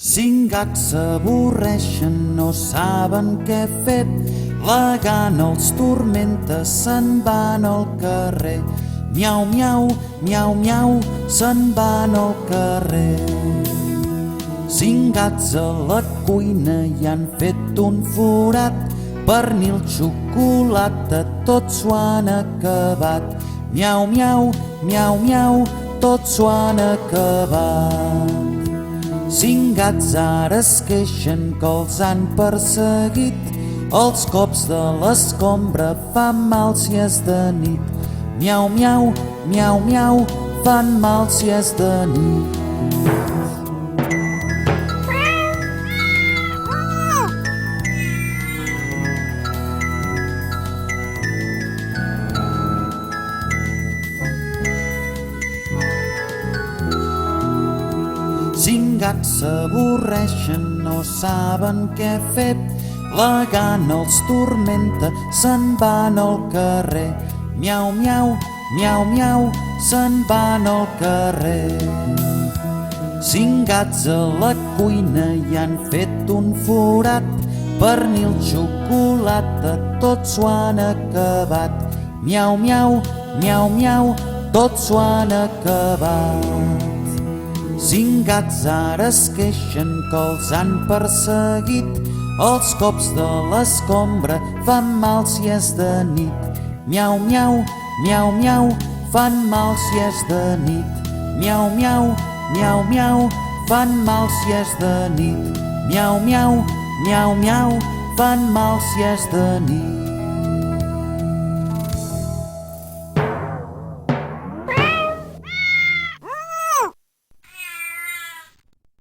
Cinc gats s'avorreixen, no saben què fer. La gana els tormenta, se'n van al carrer. Miau, miau, miau, miau, se'n van al carrer. Cinc gats a la cuina i han fet un forat. Pernil, xocolata, tots s'ho han acabat. Miau, miau, miau, miau, tots s'ho han acabat. Cinc gats ara es queixen que els han perseguit. Els cops de l'escombra fan mal si és de nit. Miau, miau, miau, miau, fan mal si és de nit. Cinc gats s'avorreixen, no saben què fer. La gana els tormenta, se'n van al carrer. Miau, miau, miau, miau, se'n van al carrer. Cinc gats a la cuina i han fet un forat. Pernil, xocolata, tots s'ho han acabat. Miau, miau, miau, miau, tots s'ho han acabat. Cinc gats ara es queixen que els han perseguit. Els cops de l'escombra fan mal si és de nit. Miau, miau, miau, miau, fan mal si és de nit. Miau, miau, miau, miau, fan mal si és de nit. Miau, miau, miau, miau, fan mal si és de nit.